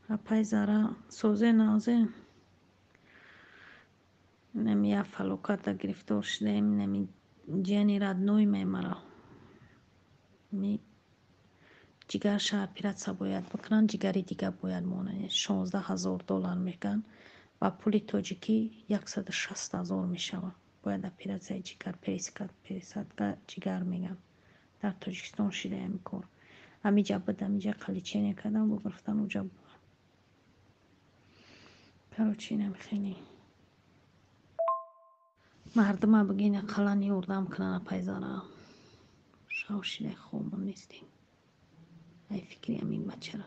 Апай зара созе назе неми я фалоката гирифтор шудаем, неми ҷияни родной мемара ми ҷигарша оператсия бояд бикунанд, ҷигари дига бояд монанд $16,000 мегӯянд, ба пули тоҷикӣ 160,000 мешавад. Бояд оператсияи ҷигар, пересадка ҷигар мегӯянд. Дар Тоҷикистон шуда ҳамин кор. Ҳамиҷа будам, инҷа қаличения кардам, бо гирифтан уҷа буд. Короче инам хеле мардума бигин ақаллан ёрдам кунанд апай зара. шавшидаи хомон нестем. ай фикри ҳамин бачара.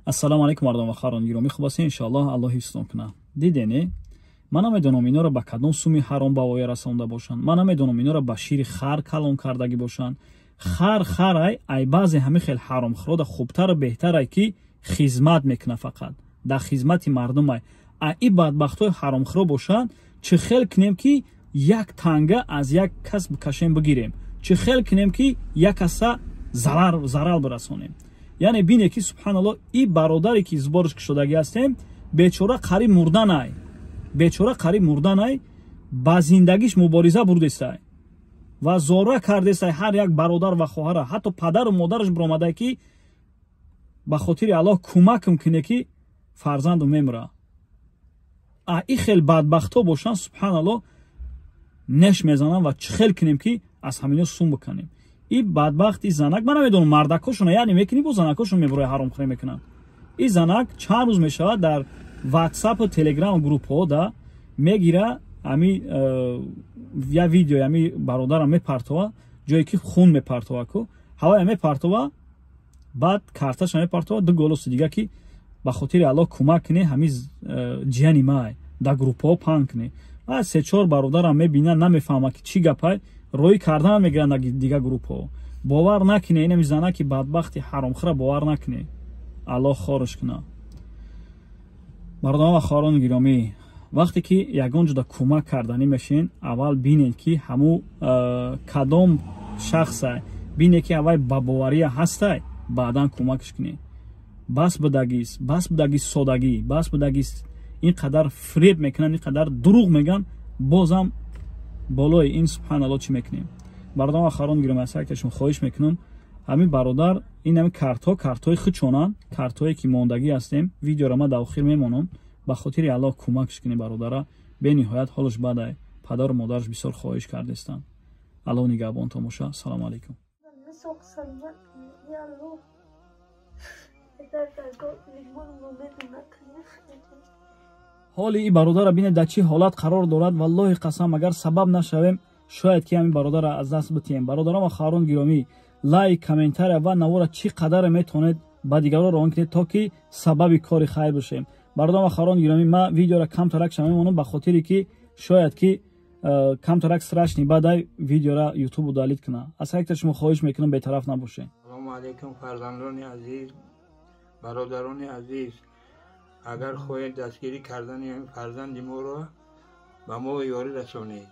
ассалому алайкум мардум ва харони гиромӣ, хуб ҳастед? иншоаллоҳ аллоҳ ҳифзтон кунад. дидене, ман намедонам иноро ба кадом суми ҳаром ба воя расонда бошанд. Ман намедонам иноро ба шири хар калон кардагӣ бошанд. хар ай баъзе ҳамин хел ҳаромхӯрода хубтару беҳтарай ки хизмат мекунад, фақат дар хизмати мардумай. И бадбахтои ҳаромхӯро бошанд, чӣ хел кунем ки як танга аз як кас бикашем бигирем, чӣ хел кунем ки як каса зарар бирасонем. яъне бине ки субҳаналлоҳ и бародаре ки зборш кушодагӣ ҳастем, бечора қариб мурданай, ба зиндагиш мубориза бурдестай ва зора кардестай ҳар як бародар ва хоҳара, ҳатто падару модараш биромадай ки ба хотири аллоҳ кӯмакм куне ки фарзандам мемура. И хел бадбахтҳо бошанд, субҳаналлоҳ, неш мезананд ва чӣ хел кунем ки аз ҳамино сум биканем. И бадбахт и занак, ман намедонам мардакошона яъне мекунӣ, бо занакошон мебурои ҳаромхӯрӣ мекунанд. И занак чанд рӯз мешавад дар ватсапу телеграм группҳо да мегира ами я видео ами бародарам мепартова, ҷое ки хун мепартова ку ҳавая мепартова, баъд карташа мепартова, ду голоси дига ки ба хотири аллоҳ кӯмак кунӣ, ҳамин ҷияни май дар группҳо паҳн кунӣ. Баъд 3-4 бародарам мебинанд, намефаҳмад ки чӣ гапай, роҳи кардан мегиранд дар дига группҳо. бовар накунед, инами занаки бадбахти ҳаромхӯра бовар накунед. аллоҳ хориш кунад. мардумон ва хоҳарони гиромӣ, вақте ки ягон ҷуда кӯмак карданӣ мешин, аввал бинед ки ҳамун кадом шахсай, бинед ки аввал ба бовария ҳастай, баъдан кӯмакш кунед. бас будагӣ содагӣ, бас будагӣ ин қадар фреб мекунанд, ин қадар дурӯғ меган, бозам болои ин субҳаналлоҳ чӣ мекунем. мардумон ва хоҳарони гиромӣ, аз ҳаракаташон хоҳиш мекунам, ҳамин бародар ин ҳамин картҳои хучонанд, картҳое ки мондагӣ ҳастем, видеоро ман дар охир мемонам, ба хотири аллоҳ кӯмакш кунед бародара, бениҳоят ҳолаш бадай, падару модараш бисёр хоҳиш кардестанд. аллоҳ нигаҳбонтон боша. ассалому алайкум. ҳоли ин бародара бинед дар чӣ ҳолат қарор дорад. валлоҳи қасам, агар сабаб нашавем, шояд ки ҳамин бародара аз даст битиҳем. бародарон ва хоҳарони гиромӣ, лайк, комментария ва навора чӣ қадар метавонед ба дигарон равон кунед, то ки сабаби кори хайр бошем. бародарон ва хоҳарони гиромӣ, ман видеоро камтарак мемонам, ба хотире ки шояд ки камтарак страшни бадай видеоро ютубу далит кунад. аз ҳар шумо хоҳиш мекунам бетараф набошед. салому алайкум фарзандони азиз, бародарони азиз, агар хоҳед дастгирӣ кардани фарзанди моро ба мо ёрӣ расонед.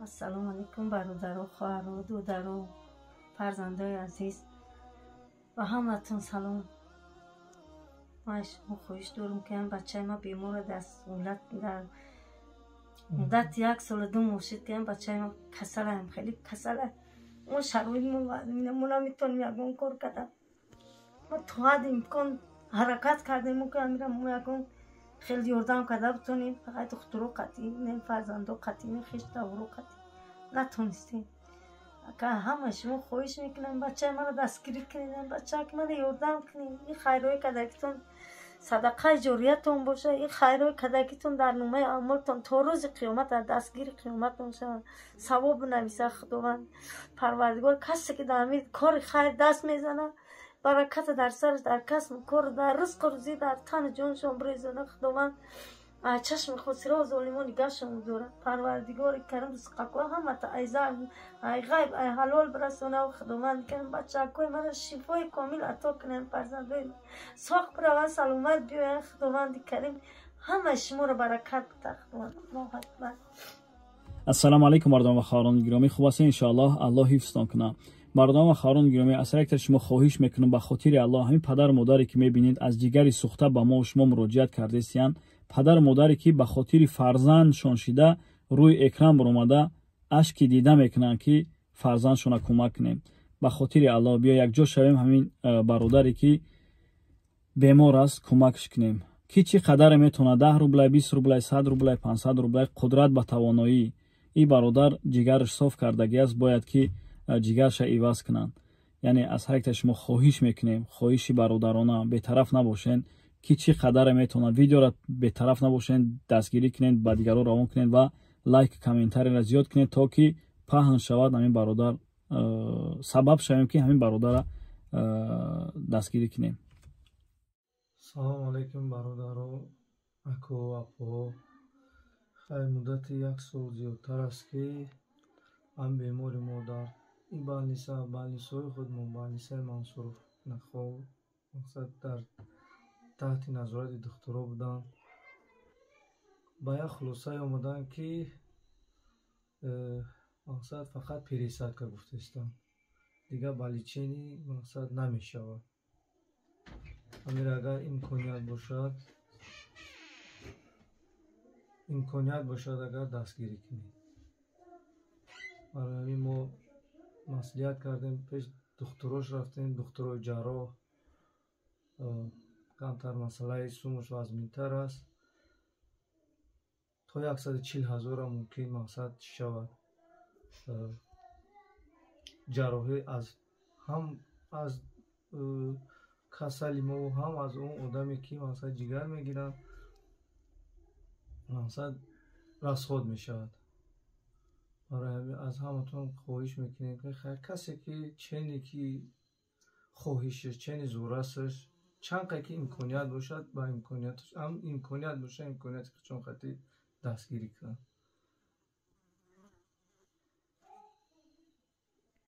ассалому алайкум бародаро, хоҳаро, дударо, фарзандои азиз, ба ҳаматон салом. ман шумо хоҳиш дорам ки ҳам бачаи ма бемора дар муддати 1 сола 2 моҳ шуд ки ҳам бачаи ма касалаам, хеле касала. мо шароитмон мо наметавонем ягон кор кардам. мо то ҳад имкон ҳаракат кардем ки ҳамира мо ягон хеле ёрдам карда битонем. фақат духтуро қатъи не, фарзандо қатъи не, хештавро қатъи натонистем. ҳама шумо хоҳиш мекунам бачаи маро дастгирӣ кунед, бачаки маро ёрдам кунед. ин хайрҳои кадагитон садақаи ҷориятон боша, ин хайрҳои кадагитон дар номаи аъмолтон то рӯзи қиёмат дар дастгири қиёматон шавад. савоб нависа худованд парвардигор. касе ки дар ҳамин кори хайр даст мезанад, бараката дар сараш, дар касбу кор, дар ризқу рӯзӣ, дар тану ҷоншон бирезона. худованд чашми хосиро золимон нигашон дорад. парвардигори карим ризқако ҳамата ай ғайб ай ҳалол бирасона. худованд карим бачакои мара шифои комил ато кунад, фарзандои соғ бираванд, саломат биёянд. худованди карим ҳама шуморо баракат бита. худованд аллоҳу акбар. ассалому алайкум мардумон ва хоҳарони гиромӣ, хуб ҳастед? иншоаллоҳ аллоҳ ҳифзтон кунад. мардома хаворон гироми аз ҳар шумо хоҳиш мекунам ба хотири аллоҳ ҳамин падару модаре ки мебинед аз ҷигари сӯхта ба мо шумо муроҷиат кардестиян падару модаре ки ба хотири фарзандшон шида рӯи экран баромада ашки дида мекунанд ки фарзандшона кӯмак кунем ба хотири аллоҳ биё якҷо шавем ҳамин бародаре ки бемор аст кӯмакш кунем ки чӣ қадаре метавонад 10 рублай 20 рублай 100 рублай 500 рублай қудрат ба тавоноӣ ин бародар ҷигараш соф кардагӣ аст бояд ки ҷигарша иваз кунанд яъне аз ҳар якта шумо хоҳиш мекунем хоҳиши бародарона бетараф набошен ки чӣ қадаре метавонад видеоро бетараф набошен дастгирӣ кунед ба дигарон равон кунед ва лайк комментарияро зиёд кунед то ки паҳн шавад ҳамин бародар сабаб шавем ки ҳамин бародара дастгирӣ кунем. салому алайкум бародаро ако апо хай муддати 1 сол зиёдтар аст ки ам бемори модар ин балнисаҳои худмо балнисаи Мансуров нахо мақсад дар таҳти назорати духтуро буданд ба як хулосае омаданд ки мақсад фақат пересадка гуфтаистанд дигар ба лечени мақсад намешавад амир агар имконият бошад агар дастгирӣ кунед барои ҳамин мо маслиҳат кардем пеш духтурош рафтем духтурои ҷарроҳ камтар масъалаи сумуш вазминтар аст то 140,000 мумкин мақсад шавад ҷарроҳӣ ҳам аз касали мо ҳам аз он одаме ки мақсад ҷигар мегиранд мақсад расход мешавад барои ҳамин аз ҳаматон хоҳиш мекунем ки касе ки чене ки хоҳишаш чени зӯрасаш чанд қай ки имконият бошад ба имконият бошад имконияти чон қати дастгирӣ кунад